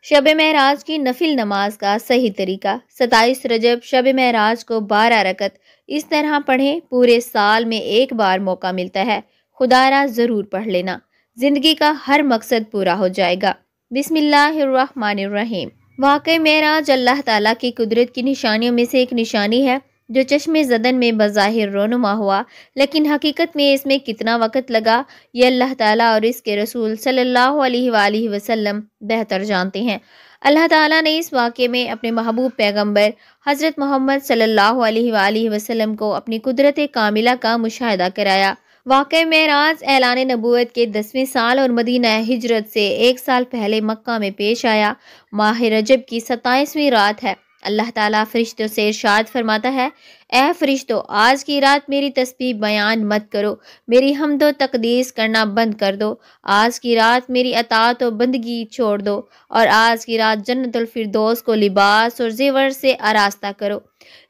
شب معراج کی نفل نماز کا صحیح طریقہ۔ 27 رجب شب معراج کو 12 رکعت اس طرح پڑھیں پورے سال میں ایک بار موقع ملتا ہے، خدا را ضرور پڑھ لینا، زندگی کا ہر مقصد پورا ہو جائے گا۔ بسم اللہ الرحمن الرحیم۔ واقع معراج اللہ تعالیٰ کی قدرت کی نشانیوں میں سے ایک نشانی ہے جو چشم زدن میں بظاہر رونما ہوا، لیکن حقیقت میں اس میں کتنا وقت لگا یہ اللہ تعالیٰ اور اس کے رسول صلی اللہ علیہ وآلہ وسلم بہتر جانتے ہیں۔ اللہ تعالیٰ نے اس واقعے میں اپنے محبوب پیغمبر حضرت محمد صلی اللہ علیہ وآلہ وسلم کو اپنی قدرت کاملہ کا مشاہدہ کرایا۔ واقع معراج اعلان نبوت کے 10ویں سال اور مدینہ ہجرت سے 1 سال پہلے مکہ میں پیش آیا۔ ماہ رجب کی 27ویں رات ہے۔ اللہ تعالیٰ فرشتوں سے ارشاد فرماتا ہے، اے فرشتوں، آج کی رات میری تسبیح بیان مت کرو، میری حمد و تقدیس کرنا بند کر دو، آج کی رات میری اطاعت و بندگی چھوڑ دو، اور آج کی رات جنت الفردوس کو لباس اور زیور سے آراستہ کرو۔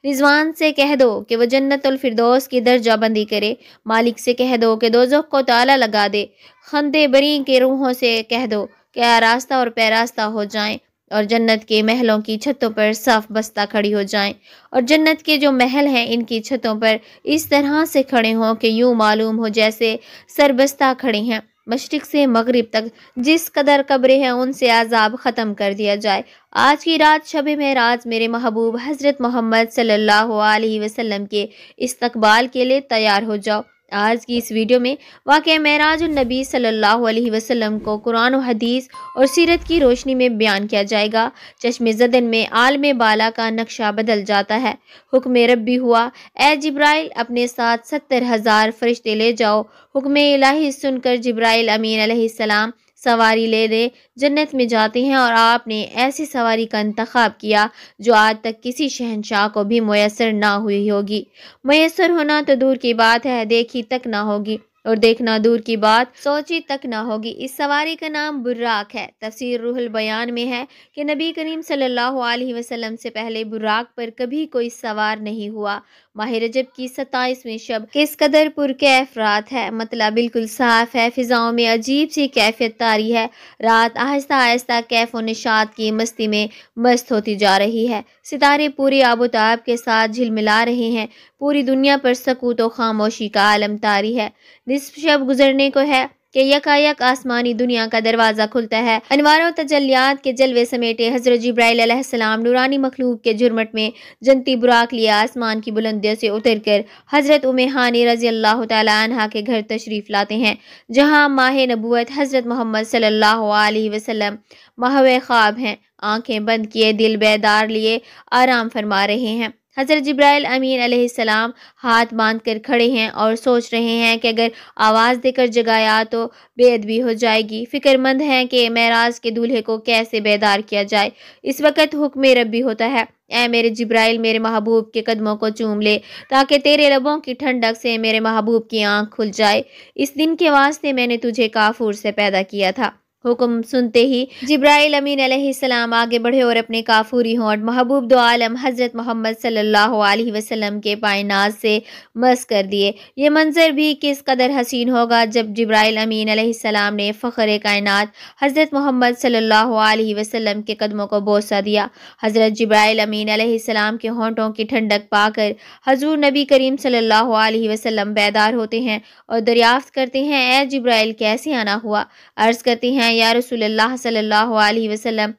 رضوان سے کہہ دو کہ وہ جنت الفردوس کی درجہ بندی کرے، مالک سے کہہ دو کہ دوزخ کو تالا لگا دے، خندے بری کے روحوں سے کہہ دو کہ آراستہ اور پیراستہ ہو جائیں، اور جنت کے محلوں کی چھتوں پر صف بستہ کھڑی ہو جائیں، اور جنت کے جو محل ہیں ان کی چھتوں پر اس طرح سے کھڑے ہوں کہ یوں معلوم ہو جیسے سربستہ کھڑے ہیں۔ مشرق سے مغرب تک جس قدر قبریں ہیں ان سے عذاب ختم کر دیا جائے۔ آج کی رات شب معراج میرے محبوب حضرت محمد صلی اللہ علیہ وسلم کے استقبال کے لیے تیار ہو جاؤ۔ آج کی اس ویڈیو میں واقعہ معراج النبی صلی اللہ علیہ وسلم کو قرآن و حدیث اور سیرت کی روشنی میں بیان کیا جائے گا۔ چشم زدن میں عالم بالا کا نقشہ بدل جاتا ہے۔ حکم ربی ہوا، اے جبرائیل اپنے ساتھ 70,000 فرشتے لے جاؤ۔ حکم الہی سن کر جبرائیل امین علیہ السلام سواری لے لے جنت میں جاتے ہیں، اور آپ نے ایسی سواری کا انتخاب کیا جو آج تک کسی شہنشاہ کو بھی میسر نہ ہوئی ہوگی۔ میسر ہونا تو دور کی بات ہے، دیکھی تک نہ ہوگی، اور دیکھنا دور کی بات سوچی تک نہ ہوگی۔ اس سواری کا نام براق ہے۔ تفسیر روح البیان میں ہے کہ نبی کریم صلی اللہ علیہ وسلم سے پہلے براق پر کبھی کوئی سوار نہیں ہوا۔ ماہ رجب کی 27ویں شب کس قدر پرکیف رات ہے، مطلع بالکل صاف ہے، فضاؤں میں عجیب سی کیفیت طاری ہے، رات آہستہ آہستہ کیف و نشاط کی مستی میں مست ہوتی جا رہی ہے، ستارے پوری آب و تاب کے ساتھ جھلملا رہے ہیں، پوری دنیا پر سکوت و خاموشی کا عالم طاری ہے۔ نصف شب گزرنے کو ہے کہ یکایک آسمانی دنیا کا دروازہ کھلتا ہے۔ انوار و تجلیات کے جلوے سمیٹے حضرت جبرائیل علیہ السلام نورانی مخلوق کے جرمٹ میں جنتی براق لیے آسمان کی بلندیوں سے اتر کر حضرت ام ہانی رضی اللہ تعالی عنہا کے گھر تشریف لاتے ہیں، جہاں ماہ نبوت حضرت محمد صلی اللہ علیہ وسلم محو خواب ہیں، آنکھیں بند کیے دل بیدار لیے آرام فرما رہے ہیں۔ حضرت جبرائیل امین علیہ السلام ہاتھ باندھ کر کھڑے ہیں اور سوچ رہے ہیں کہ اگر آواز دے کر جگایا تو بے ادبی ہو جائے گی، فکر مند ہیں کہ معراج کے دولہے کو کیسے بیدار کیا جائے۔ اس وقت حکم ربی ہوتا ہے، اے میرے جبرائیل میرے محبوب کے قدموں کو چوم لے تاکہ تیرے لبوں کی ٹھنڈک سے میرے محبوب کی آنکھ کھل جائے، اس دن کے واسطے میں نے تجھے کافور سے پیدا کیا تھا۔ حکم سنتے ہی جبرائیل امین علیہ السلام آگے بڑھے اور اپنے کافوری ہونٹ محبوب دو عالم حضرت محمد صلی اللہ علیہ وسلم کے پائے ناز سے مس کر دیے۔ یہ منظر بھی کس قدر حسین ہوگا جب جبرائیل امین علیہ السلام نے فخر کائنات حضرت محمد صلی اللہ علیہ وسلم کے قدموں کو بوسہ دیا۔ حضرت جبرائیل امین علیہ السلام کے ہونٹوں کی ٹھنڈک پا کر حضور نبی کریم صلی اللہ علیہ وسلم بیدار ہوتے ہیں اور دریافت کرتے ہیں، اے جبرائیل کیسے آنا ہوا؟ عرض کرتے ہیں، یا رسول اللہ صلی اللہ علیہ وسلم،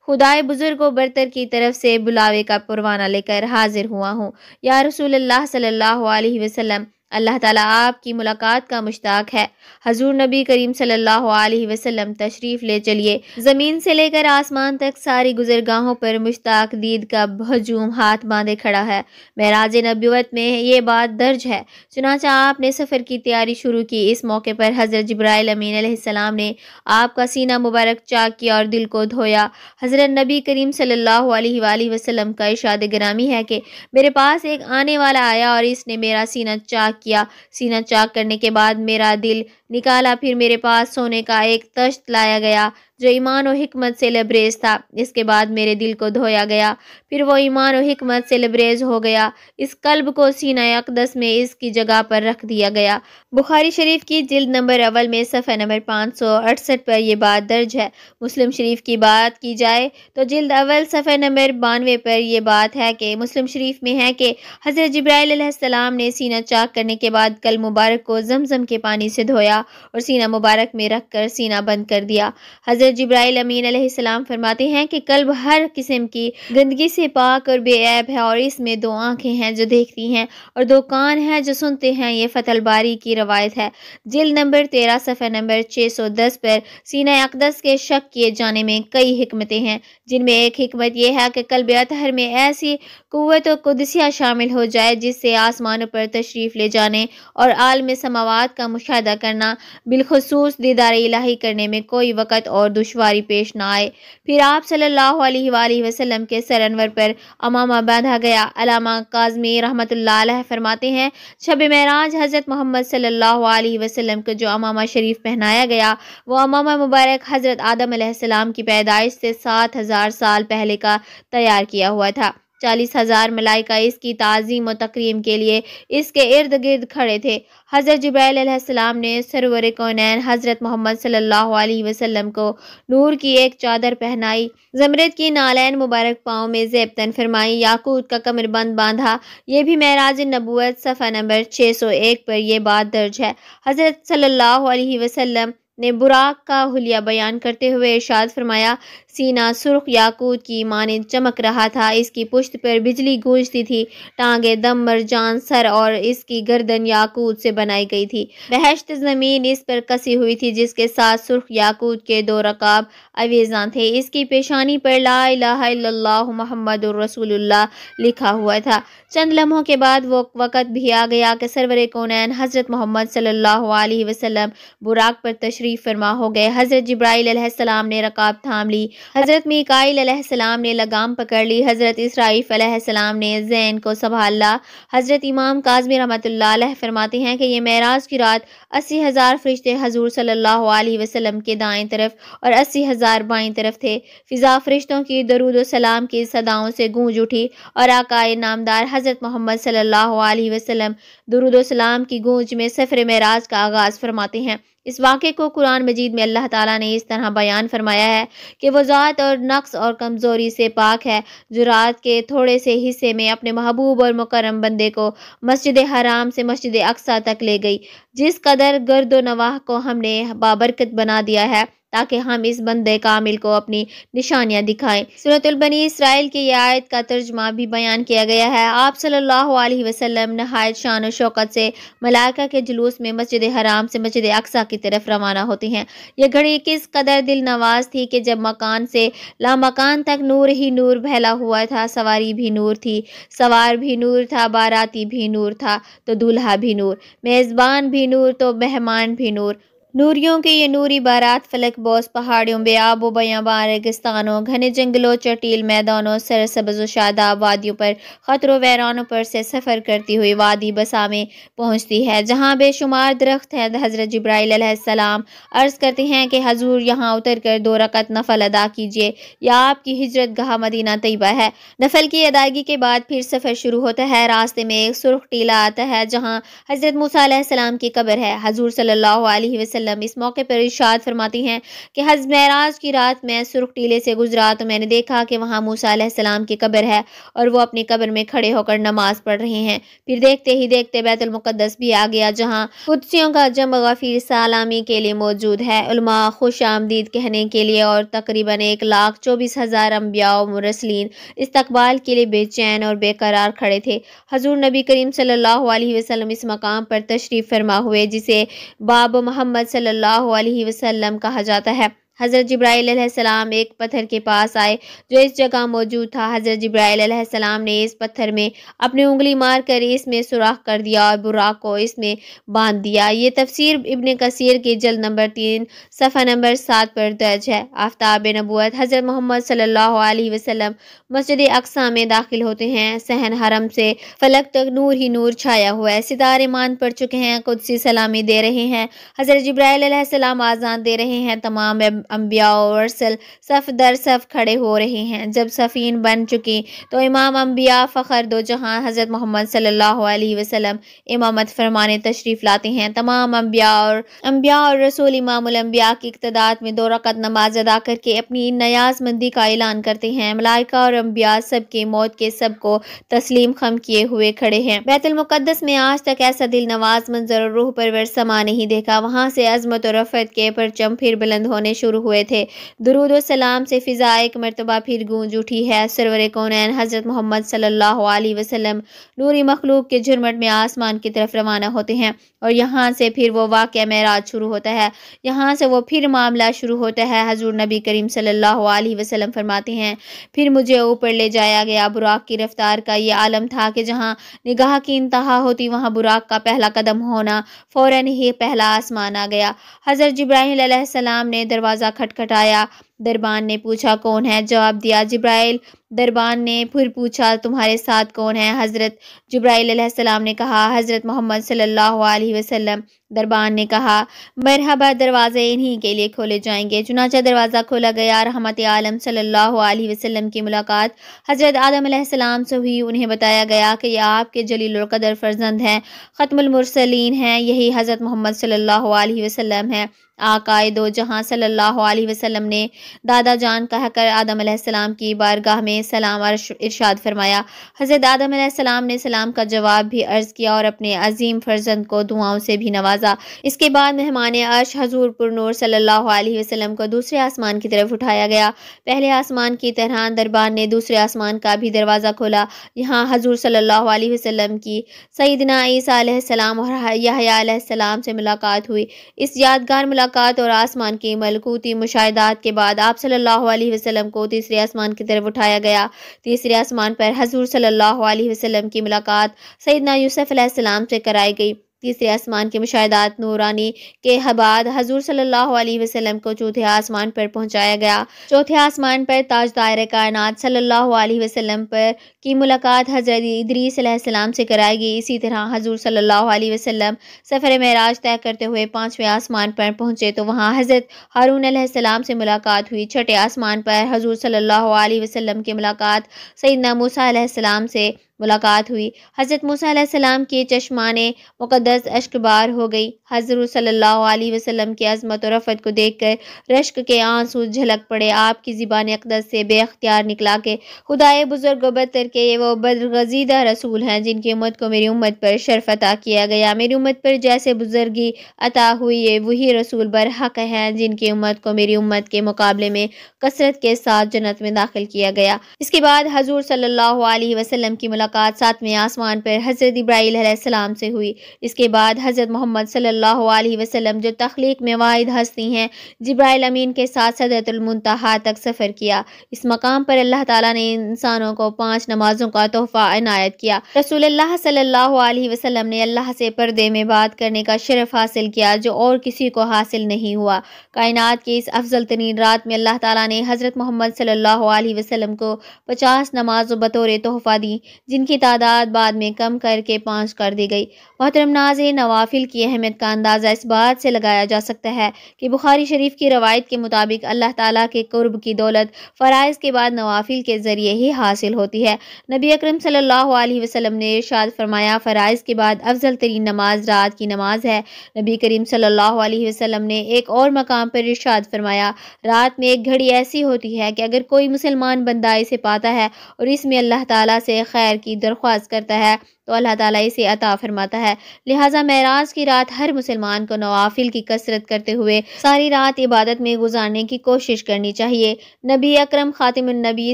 خدائے بزرگ و برتر کی طرف سے بلاوے کا پروانہ لے کر حاضر ہوا ہوں۔ یا رسول اللہ صلی اللہ علیہ وسلم، اللہ تعالیٰ آپ کی ملاقات کا مشتاق ہے۔ حضور نبی کریم صلی اللہ علیہ وسلم تشریف لے چلیے۔ زمین سے لے کر آسمان تک ساری گزرگاہوں پر مشتاق دید کا ہجوم ہاتھ باندھے کھڑا ہے۔ معراج نبوت میں یہ بات درج ہے۔ چنانچہ آپ نے سفر کی تیاری شروع کی۔ اس موقع پر حضرت جبرائیل امین علیہ السلام نے آپ کا سینہ مبارک چاک کیا اور دل کو دھویا۔ حضرت نبی کریم صلی اللہ علیہ وآلہ وسلم کا ارشاد گرامی ہے کہ میرے پاس ایک آنے والا آیا اور اس نے میرا سینہ چاک کیا۔ سینہ چاک کرنے کے بعد میرا دل نکالا، پھر میرے پاس سونے کا ایک تشت لایا گیا جو ایمان و حکمت سے لبریز تھا۔ اس کے بعد میرے دل کو دھویا گیا، پھر وہ ایمان و حکمت سے لبریز ہو گیا۔ اس قلب کو سینہ اقدس میں اس کی جگہ پر رکھ دیا گیا۔ بخاری شریف کی جلد نمبر اول میں صفحہ نمبر 568 پر یہ بات درج ہے۔ مسلم شریف کی بات کی جائے تو جلد اول صفحہ نمبر 92 پر یہ بات ہے کہ مسلم شریف میں ہے کہ حضرت جبرائیل علیہ السلام نے سینہ چاک کرنے کے بعد قلب مبارک کو زمزم کے پانی سے دھویا اور سینہ مبارک میں رکھ کر سینہ بند کر دیا۔ حضرت جبرائیل امین علیہ السلام فرماتے ہیں کہ قلب ہر قسم کی گندگی سے پاک اور بے عیب ہے، اور اس میں 2 آنکھیں ہیں جو دیکھتی ہیں اور 2 کان ہیں جو سنتے ہیں۔ یہ فتح الباری کی روایت ہے۔ جلد نمبر 13 صفحہ نمبر 610 پر سینہ اقدس کے شک کیے جانے میں کئی حکمتیں ہیں، جن میں ایک حکمت یہ ہے کہ قلب اطہر میں ایسی قوت و قدسیہ شامل ہو جائے جس سے آسمانوں پر تشریف لے جانے اور عالم سماوات کا مشاہدہ کرنا، بالخصوص دیدار الہی کرنے میں کوئی وقت اور دشواری پیش نہ آئے۔ پھر آپ صلی اللہ علیہ وآلہ وسلم کے سر انور پر امامہ باندھا گیا۔ علامہ کاظمی رحمۃ اللہ علیہ فرماتے ہیں، شب معراج حضرت محمد صلی اللہ علیہ وسلم کو جو امامہ شریف پہنایا گیا وہ امامہ مبارک حضرت آدم علیہ السلام کی پیدائش سے 7000 سال پہلے کا تیار کیا ہوا تھا۔ 40,000 ملائکہ اس کی تعظیم و تکریم کے لیے اس کے ارد گرد کھڑے تھے۔ حضرت جبرائیل علیہ السلام نے سرور کونین حضرت محمد صلی اللہ علیہ وسلم کو نور کی ایک چادر پہنائی، زمرد کی نالین مبارک پاؤں میں زیب تن فرمائی، یاقوت کا کمر بند باندھا۔ یہ بھی معراج النبوت صفحہ نمبر 601 پر یہ بات درج ہے۔ حضرت صلی اللہ علیہ وسلم نے براق کا حلیہ بیان کرتے ہوئے ارشاد فرمایا، سینہ سرخ یاقوت کی مانند چمک رہا تھا، اس کی پشت پر بجلی گونجتی تھی، ٹانگیں دم مرجان، سر اور اس کی گردن یاقوت سے بنائی گئی تھی۔ بہشت زمین اس پر کسی ہوئی تھی جس کے ساتھ سرخ یاقوت کے 2 رکاب اویزاں تھے۔ اس کی پیشانی پر لا الہ الا اللہ محمد الرسول اللہ لکھا ہوا تھا۔ چند لمحوں کے بعد وہ وقت بھی آ گیا کہ سرور کونین حضرت محمد صلی اللہ علیہ وسلم براق پر تشریف فرما ہو گئے۔ حضرت جبرائیل علیہ السلام نے رکاب تھام لی، حضرت میکائیل علیہ السلام نے لگام پکڑ لی، حضرت اسرائیل علیہ السلام نے زین کو سنبھال لا۔ حضرت امام کاظمی رحمۃ اللہ علیہ فرماتے ہیں کہ یہ معراج کی رات 80,000 فرشتے حضور صلی اللہ علیہ وسلم کے دائیں طرف اور 80,000 بائیں طرف تھے۔ فضا فرشتوں کی درود و سلام کی صداؤں سے گونج اٹھی اور آقا نامدار حضرت محمد صلی اللہ علیہ وسلم درود و سلام کی گونج میں سفر معراج کا آغاز فرماتے ہیں۔ اس واقعے کو قرآن مجید میں اللہ تعالیٰ نے اس طرح بیان فرمایا ہے کہ وہ ذات اور نقص اور کمزوری سے پاک ہے جو رات کے تھوڑے سے حصے میں اپنے محبوب اور مکرم بندے کو مسجد حرام سے مسجد اقصی تک لے گئی، جس قدر گرد و نواح کو ہم نے بابرکت بنا دیا ہے تاکہ ہم اس بندے کامل کو اپنی نشانیاں دکھائیں۔ سورۃ البنی اسرائیل کی یہ آیت کا ترجمہ بھی بیان کیا گیا ہے۔ آپ صلی اللہ علیہ وسلم نہایت شان و شوکت سے ملائکہ کے جلوس میں مسجد حرام سے مسجد اقصی کی طرف روانہ ہوتے ہیں۔ یہ گھڑی کس قدر دل نواز تھی کہ جب مکان سے لامکان تک نور ہی نور پھیلا ہوا تھا، سواری بھی نور تھی، سوار بھی نور تھا، باراتی بھی نور تھا تو دولہا بھی نور، میزبان بھی نور تو مہمان بھی نور۔ نوریوں کے یہ نوری بارات فلک بوس پہاڑیوں، بے آب و بیاباں ریگستانوں، گھنے جنگلوں، چٹیل میدانوں، سرسبز و شاداب وادیوں پر، خطر و ویرانوں پر سے سفر کرتی ہوئی وادی بسا میں پہنچتی ہے جہاں بے شمار درخت ہیں۔ حضرت جبرائیل علیہ السلام عرض کرتے ہیں کہ حضور یہاں اتر کر 2 رکعت نفل ادا کیجیے، یا آپ کی ہجرت گاہ مدینہ طیبہ ہے۔ نفل کی ادائیگی کے بعد پھر سفر شروع ہوتا ہے۔ راستے میں ایک سرخ ٹیلہ آتا ہے جہاں حضرت موسیٰ علیہ السلام کی قبر ہے۔ حضور صلی اللہ علیہ وسلم اس موقع پر ارشاد فرماتی ہیں کہ حج معراج کی رات میں سرخ ٹیلے سے گزرا تو میں نے دیکھا کہ وہاں موسیٰ علیہ السلام کی قبر ہے اور وہ اپنی قبر میں کھڑے ہو کر نماز پڑھ رہے ہیں۔ پھر دیکھتے ہی دیکھتے بیت المقدس بھی آ گیا جہاں قدسیوں کا جمع غفیر سلامی کے لیے موجود ہے، علماء خوش آمدید کہنے کے لیے، اور تقریباً 1,24,000 انبیاء و مرسلین استقبال کے لیے بے چین اور بے قرار کھڑے تھے۔ حضور نبی کریم صلی اللہ علیہ وسلم اس مقام پر تشریف فرما ہوئے جسے باب محمد صلی اللہ علیہ وسلم کہا جاتا ہے۔ حضرت جبرائیل علیہ السلام ایک پتھر کے پاس آئے جو اس جگہ موجود تھا۔ حضرت جبرائیل علیہ السلام نے اس پتھر میں اپنی انگلی مار کر اس میں سوراخ کر دیا اور براق کو اس میں باندھ دیا۔ یہ تفسیر ابن کثیر کی جلد نمبر 3 صفحہ نمبر 7 پر درج ہے۔ آفتاب نبوت حضرت محمد صلی اللہ علیہ وسلم مسجد اقصی میں داخل ہوتے ہیں۔ صحن حرم سے فلک تک نور ہی نور چھایا ہوا ہے۔ ستارے مان پڑ چکے ہیں، قدسی سلامی دے رہے ہیں۔ حضرت جبرائیل علیہ السلام آزان دے رہے ہیں۔ تمام انبیاء اور رسل صف در صف کھڑے ہو رہے ہیں۔ جب صفین بن چکی تو امام انبیاء فخر دو جہاں حضرت محمد صلی اللہ علیہ وسلم امامت فرمانے تشریف لاتے ہیں۔ تمام انبیاء اور رسول امام الانبیاء کی اقتداء میں 2 رکعت نماز ادا کر کے اپنی نیاز مندی کا اعلان کرتے ہیں۔ ملائکہ اور انبیاء سب کے موت کے سب کو تسلیم خم کیے ہوئے کھڑے ہیں۔ بیت المقدس میں آج تک ایسا دل نواز منظر اور روح پرور سما نہیں دیکھا۔ وہاں سے عظمت و رفعت کے پرچم پھر بلند ہونے شروع ہوئے تھے۔ درود و سلام سے فضا ایک مرتبہ پھر گونج اٹھی ہے۔ سرور کونین حضرت محمد صلی اللہ علیہ وسلم نوری مخلوق کے جھرمٹ میں آسمان کی طرف روانہ ہوتے ہیں اور یہاں سے پھر وہ واقعہ معراج شروع ہوتا ہے۔ یہاں سے وہ پھر معاملہ شروع ہوتا ہے۔ حضور نبی کریم صلی اللہ علیہ وسلم فرماتے ہیں، پھر مجھے اوپر لے جایا گیا۔ براق کی رفتار کا یہ عالم تھا کہ جہاں نگاہ کی انتہا ہوتی وہاں براق کا پہلا قدم ہونا فوراً ہی پہلا آسمان آ گیا۔ حضرت جبرائیل علیہ السلام نے دروازہ کھٹکھٹایا۔ دربان نے پوچھا کون ہے؟ جواب دیا جبرائیل۔ دربان نے پھر پوچھا تمہارے ساتھ کون ہے؟ حضرت جبرائیل علیہ السلام نے کہا حضرت محمد صلی اللہ علیہ وسلم۔ دربان نے کہا مرحبا، دروازے انہی کے لیے کھولے جائیں گے۔ چنانچہ دروازہ کھولا گیا۔ رحمت عالم صلی اللہ علیہ وسلم کی ملاقات حضرت آدم علیہ السلام سے ہوئی۔ انہیں بتایا گیا کہ یہ آپ کے جلیل القدر فرزند ہیں، ختم المرسلین ہیں، یہی حضرت محمد صلی اللہ علیہ وسلم ہے۔ آقائے دو جہاں صلی اللہ علیہ وسلم نے دادا جان کہہ کر آدم علیہ السلام کی بارگاہ میں سلام ارشاد فرمایا۔ حضرت آدم علیہ السلام نے سلام کا جواب بھی عرض کیا اور اپنے عظیم فرزند کو دعاؤں سے بھی نوازا۔ اس کے بعد مہمان عرش حضور پر نور صلی اللہ علیہ وسلم کو دوسرے آسمان کی طرف اٹھایا گیا۔ پہلے آسمان کی طرح دربان نے دوسرے آسمان کا بھی دروازہ کھولا۔ یہاں حضور صلی اللہ علیہ وسلم کی سیدنا عیسیٰ علیہ السلام اور یحییٰ علیہ السلام سے ملاقات ہوئی۔ اس یادگار ملاقات اور آسمان کی ملکوتی مشاہدات کے بعد آپ صلی اللہ علیہ وسلم کو تیسرے آسمان کی طرف اٹھایا گیا۔ تیسرے آسمان پر حضور صلی اللہ علیہ وسلم کی ملاقات سیدنا یوسف علیہ السلام سے کرائی گئی۔ تیسرے آسمان کے مشاہدات نورانی کے بعد حضور صلی اللہ علیہ وسلم کو چوتھے آسمان پر پہنچایا گیا۔ چوتھے آسمان پر تاجدار کائنات صلی اللہ علیہ وسلم پر کی ملاقات حضرت ادریس علیہ السلام سے کرائی گئی۔ اسی طرح حضور صلی اللہ علیہ وسلم سفر معراج طے کرتے ہوئے 5ویں آسمان پر پہنچے تو وہاں حضرت ہارون علیہ السلام سے ملاقات ہوئی۔ چھٹے آسمان پر حضور صلی اللہ علیہ وسلم کی ملاقات سیدنا موسیٰ علیہ السلام سے ملاقات ہوئی۔ حضرت موسیٰ علیہ السلام کی چشمان مقدس اشک بار ہو گئی۔ حضور صلی اللہ علیہ وسلم کی عظمت و رفعت کو دیکھ کر رشک کے آنسو جھلک پڑے۔ آپ کی زبان اقدس سے بے اختیار نکلا کہ خدائے بزرگ و برتر کے یہ وہ برگزیدہ رسول ہیں جن کی امت کو میری امت پر شرف عطا کیا گیا۔ میری امت پر جیسے بزرگی عطا ہوئی یہ وہی رسول برحق ہیں جن کی امت کو میری امت کے مقابلے میں کثرت کے ساتھ جنت میں داخل کیا گیا۔ اس کے بعد حضور صلی اللہ علیہ وسلم کی ملاقات 7ویں آسمان پر حضرت جبرائیل علیہ السلام سے ہوئی۔ اس کے بعد حضرت محمد صلی اللہ علیہ وسلم جو تخلیق میں واحد ہستی ہیں جبرائیل امین کے ساتھ سدرۃ المنتہا تک سفر کیا۔ اس مقام پر اللہ تعالیٰ نے انسانوں کو 5 نمازوں کا تحفہ عنایت کیا۔ رسول اللہ صلی اللہ علیہ وسلم نے اللہ سے پردے میں بات کرنے کا شرف حاصل کیا جو اور کسی کو حاصل نہیں ہوا۔ کائنات کی اس افضل ترین رات میں اللہ تعالیٰ نے حضرت محمد صلی اللہ علیہ وسلم کو 50 نمازوں بطور تحفہ دی جن کی تعداد بعد میں کم کر کے 5 کر دی گئی۔ محترم ناظرین، نوافل کی اہمیت کا اندازہ اس بات سے لگایا جا سکتا ہے کہ بخاری شریف کی روایت کے مطابق اللہ تعالیٰ کے قرب کی دولت فرائض کے بعد نوافل کے ذریعے ہی حاصل ہوتی ہے۔ نبی اکرم صلی اللہ علیہ وسلم نے ارشاد فرمایا فرائض کے بعد افضل ترین نماز رات کی نماز ہے۔ نبی کریم صلی اللہ علیہ وسلم نے ایک اور مقام پر ارشاد فرمایا رات میں ایک گھڑی ایسی ہوتی ہے کہ اگر کوئی مسلمان بندہ اسے پاتا ہے اور اس میں اللہ تعالیٰ سے خیر کی درخواست کرتا ہے تو اللہ تعالیٰ اسے عطا فرماتا ہے۔ لہٰذا معراج کی رات ہر مسلمان کو نوافل کی کثرت کرتے ہوئے ساری رات عبادت میں گزارنے کی کوشش کرنی چاہیے۔ نبی اکرم خاتم النبی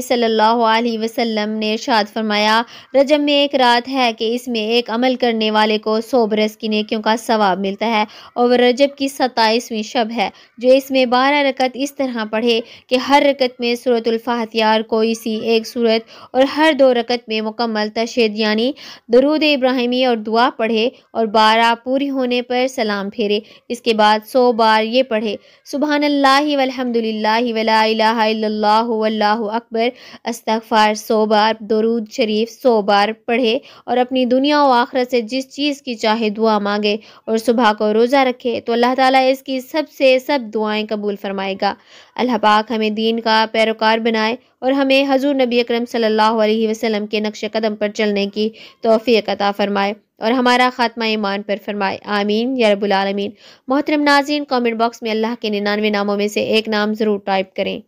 صلی اللہ علیہ وسلم نے ارشاد فرمایا، رجب میں ایک رات ہے کہ اس میں ایک عمل کرنے والے کو 100 برس کی نیکیوں کا ثواب ملتا ہے، اور وہ رجب کی 27ویں شب ہے، جو اس میں 12 رکعت اس طرح پڑھے کہ ہر رکعت میں سورۃ الفاتحہ اور کوئی سی ایک سورت، اور ہر 2 رکعت میں مکمل تشہد یعنی درود ابراہیمی اور دعا پڑھے، اور 12 پوری ہونے پر سلام پھیرے۔ اس کے بعد 100 بار یہ پڑھے، سبحان اللہ والحمد للہ ولا الہ الا اللہ واللہ اکبر، استغفار 100 بار، درود شریف 100 بار پڑھے، اور اپنی دنیا و آخرت سے جس چیز کی چاہے دعا مانگے، اور صبح کو روزہ رکھے تو اللہ تعالیٰ اس کی سب دعائیں قبول فرمائے گا۔ اللہ پاک ہمیں دین کا پیروکار بنائے، اور ہمیں حضور نبی اکرم صلی اللہ علیہ وسلم کے نقش قدم پر چلنے کی توفیق عطا فرمائے، اور ہمارا خاتمہ ایمان پر فرمائے، آمین یا رب العالمین۔ محترم ناظرین، کامنٹ باکس میں اللہ کے 99 ناموں میں سے ایک نام ضرور ٹائپ کریں۔